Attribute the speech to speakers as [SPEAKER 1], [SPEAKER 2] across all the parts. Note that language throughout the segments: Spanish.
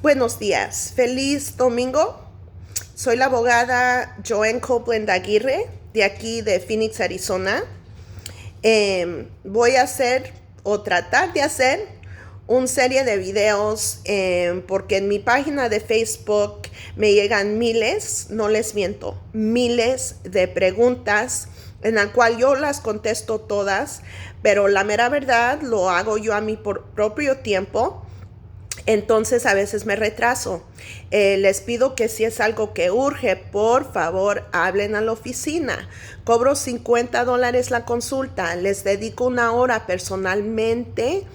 [SPEAKER 1] Buenos días, feliz domingo. Soy la abogada Joanne Copeland Aguirre, de aquí de Phoenix, Arizona. Voy a hacer o tratar de hacer una serie de videos porque en mi página de Facebook me llegan miles, no les miento, miles de preguntas en la cual yo las contesto todas, pero la mera verdad lo hago yo a mi propio tiempo. Entonces a veces me retraso. Les pido que si es algo que urge, por favor, hablen a la oficina. Cobro $50 la consulta. Les dedico una hora personalmente.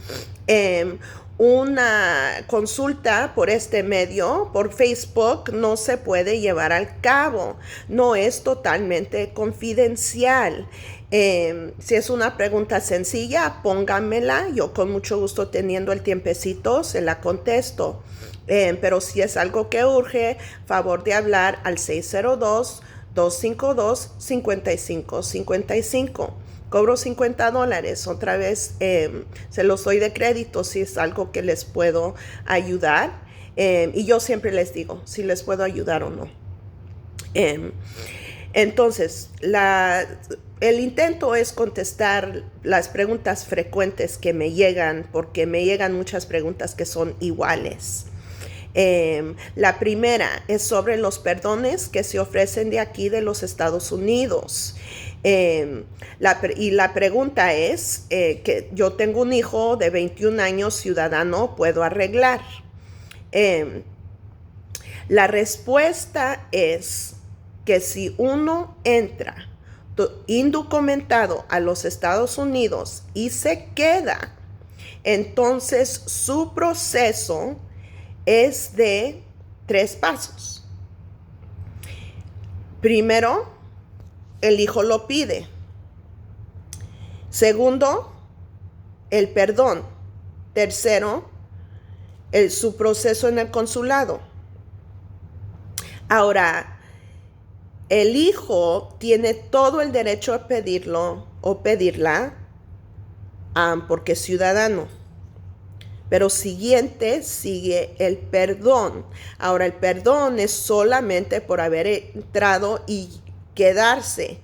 [SPEAKER 1] Una consulta por este medio, por Facebook, no se puede llevar al cabo. No es totalmente confidencial. Si es una pregunta sencilla, pónganmela. Yo con mucho gusto, teniendo el tiempecito, se la contesto. Pero si es algo que urge, favor de hablar al 602-252-5555. Cobro $50. Otra vez se los doy de crédito si es algo que les puedo ayudar. Y yo siempre les digo si les puedo ayudar o no. Entonces, el intento es contestar las preguntas frecuentes que me llegan, porque me llegan muchas preguntas que son iguales. La primera es sobre los perdones que se ofrecen de aquí de los Estados Unidos. Y la pregunta es que yo tengo un hijo de 21 años, ciudadano, ¿puedo arreglar? La respuesta es que si uno entra indocumentado a los Estados Unidos y se queda, entonces su proceso es de 3 pasos. Primero, el hijo lo pide. Segundo, el perdón. Tercero, su proceso en el consulado. Ahora, el hijo tiene todo el derecho a pedirlo o pedirla porque es ciudadano. Pero sigue el perdón. Ahora, el perdón es solamente por haber entrado y quedarse.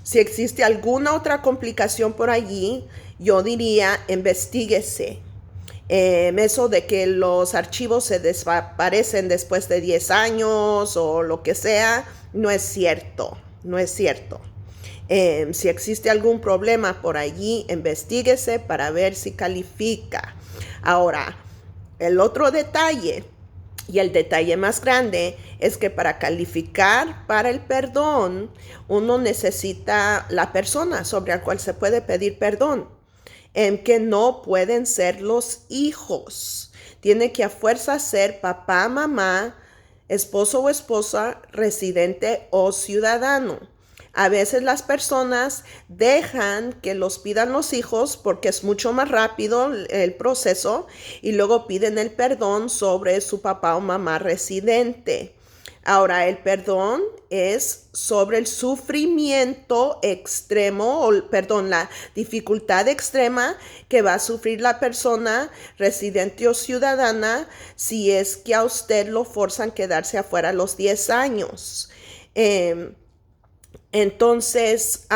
[SPEAKER 1] Si existe alguna otra complicación por allí, yo diría, investíguese. Eso de que los archivos se desaparecen después de 10 años o lo que sea, no es cierto, no es cierto. Si existe algún problema por allí, investíguese para ver si califica. Ahora, el otro detalle, y el detalle más grande, es que para calificar para el perdón, uno necesita la persona sobre la cual se puede pedir perdón, que no pueden ser los hijos. Tiene que a fuerza ser papá, mamá, esposo o esposa, residente o ciudadano. A veces las personas dejan que los pidan los hijos porque es mucho más rápido el proceso y luego piden el perdón sobre su papá o mamá residente. Ahora, el perdón es sobre el sufrimiento extremo, la dificultad extrema que va a sufrir la persona residente o ciudadana si es que a usted lo forzan a quedarse afuera los 10 años. Entonces,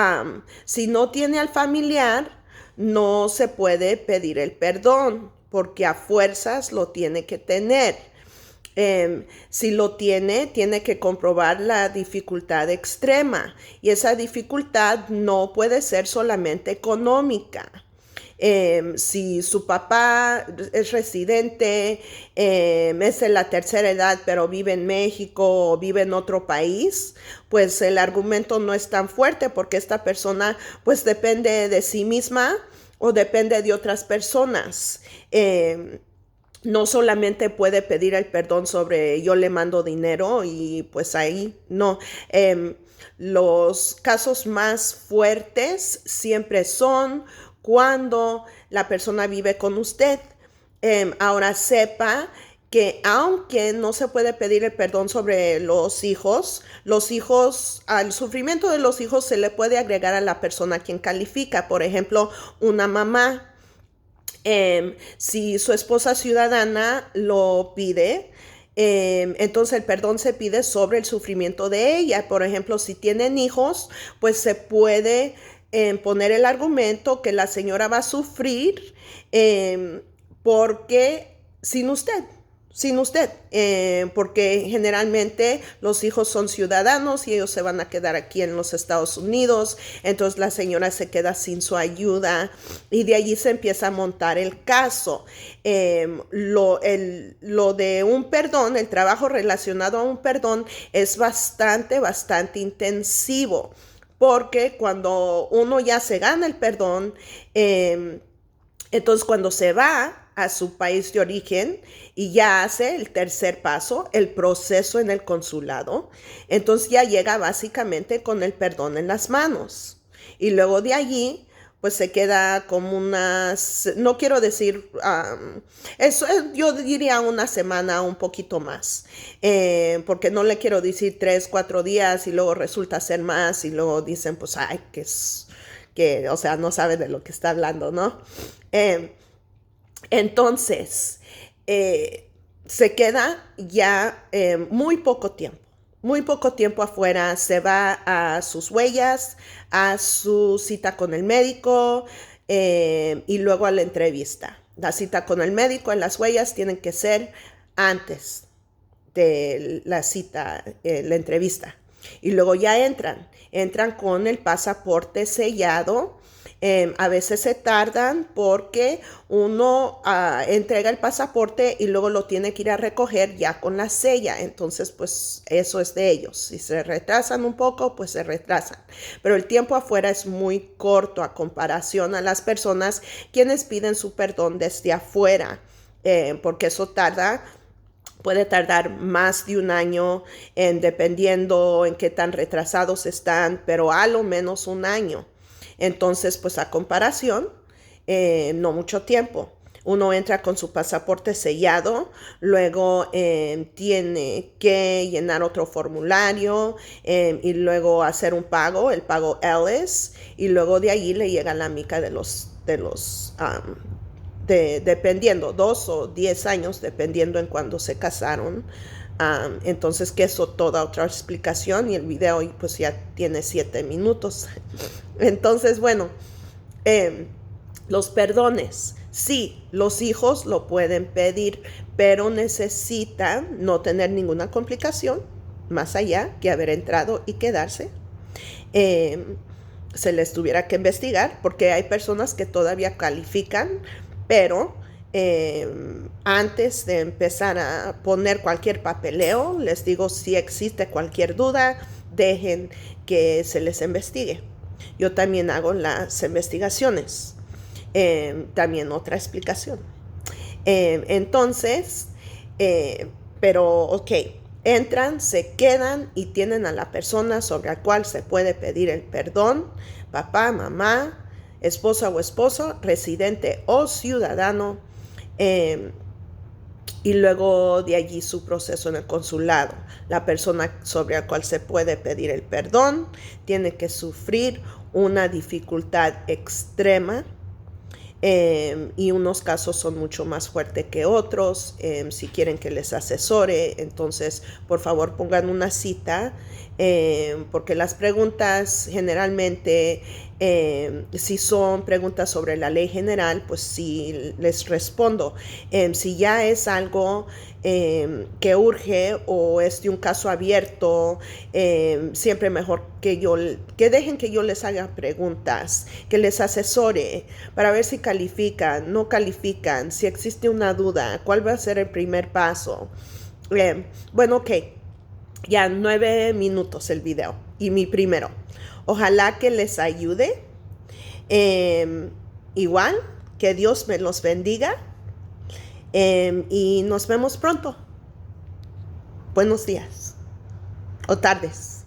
[SPEAKER 1] si no tiene al familiar, no se puede pedir el perdón porque a fuerzas lo tiene que tener. Si lo tiene que comprobar la dificultad extrema y esa dificultad no puede ser solamente económica. Si su papá es residente, es de la tercera edad, pero vive en México o vive en otro país, pues el argumento no es tan fuerte porque esta persona pues depende de sí misma o depende de otras personas. No solamente puede pedir el perdón sobre yo le mando dinero y pues ahí no. Los casos más fuertes siempre son cuando la persona vive con usted. Ahora sepa que aunque no se puede pedir el perdón sobre los hijos, al sufrimiento de los hijos se le puede agregar a la persona quien califica. Por ejemplo, una mamá Si su esposa ciudadana lo pide, entonces el perdón se pide sobre el sufrimiento de ella. Por ejemplo, si tienen hijos, pues se puede poner el argumento que la señora va a sufrir porque sin usted, porque generalmente los hijos son ciudadanos y ellos se van a quedar aquí en los Estados Unidos, entonces la señora se queda sin su ayuda y de allí se empieza a montar el caso. Lo de un perdón, el trabajo relacionado a un perdón es bastante intensivo, porque cuando uno ya se gana el perdón, entonces cuando se va a su país de origen y ya hace el tercer paso, el proceso en el consulado, entonces ya llega básicamente con el perdón en las manos. Y luego de allí, pues se queda como no quiero decir, yo diría una semana, un poquito más, porque no le quiero decir 3, 4 días y luego resulta ser más y luego dicen, pues, ay, o sea, no sabe de lo que está hablando, ¿no? Entonces, se queda ya muy poco tiempo afuera, se va a sus huellas, a su cita con el médico y luego a la entrevista. La cita con el médico en las huellas tienen que ser antes de la cita, la entrevista. Y luego ya entran con el pasaporte sellado. A veces se tardan porque uno entrega el pasaporte y luego lo tiene que ir a recoger ya con la sella. Entonces, pues eso es de ellos. Si se retrasan un poco, pues se retrasan. Pero el tiempo afuera es muy corto a comparación a las personas quienes piden su perdón desde afuera, porque eso puede tardar más de un año, dependiendo en qué tan retrasados están, pero a lo menos un año. Entonces, pues a comparación, no mucho tiempo. Uno entra con su pasaporte sellado, luego tiene que llenar otro formulario y luego hacer un pago, el pago Ellis, y luego de allí le llega la mica dependiendo, 2 o 10 años, dependiendo en cuándo se casaron. Entonces, que eso toda otra explicación y el video pues ya tiene 7 minutos. Entonces, bueno, los perdones, sí, los hijos lo pueden pedir, pero necesitan no tener ninguna complicación más allá que haber entrado y quedarse. Se les tuviera que investigar porque hay personas que todavía califican, pero antes de empezar a poner cualquier papeleo, les digo, si existe cualquier duda, dejen que se les investigue. Yo también hago las investigaciones. También otra explicación. Entonces, pero ok, entran, se quedan y tienen a la persona sobre la cual se puede pedir el perdón, papá, mamá, esposa o esposo, residente o ciudadano, y luego de allí su proceso en el consulado. La persona sobre la cual se puede pedir el perdón tiene que sufrir una dificultad extrema, y unos casos son mucho más fuertes que otros. Si quieren que les asesore, entonces por favor pongan una cita, porque las preguntas generalmente, si son preguntas sobre la ley general, pues sí les respondo. Si ya es algo que urge o es de un caso abierto, siempre mejor que dejen que yo les haga preguntas, que les asesore para ver si califican, no califican, si existe una duda, cuál va a ser el primer paso. Bueno, ok, ya 9 minutos el video y mi primero. Ojalá que les ayude. Igual, que Dios me los bendiga. Y nos vemos pronto. Buenos días o tardes.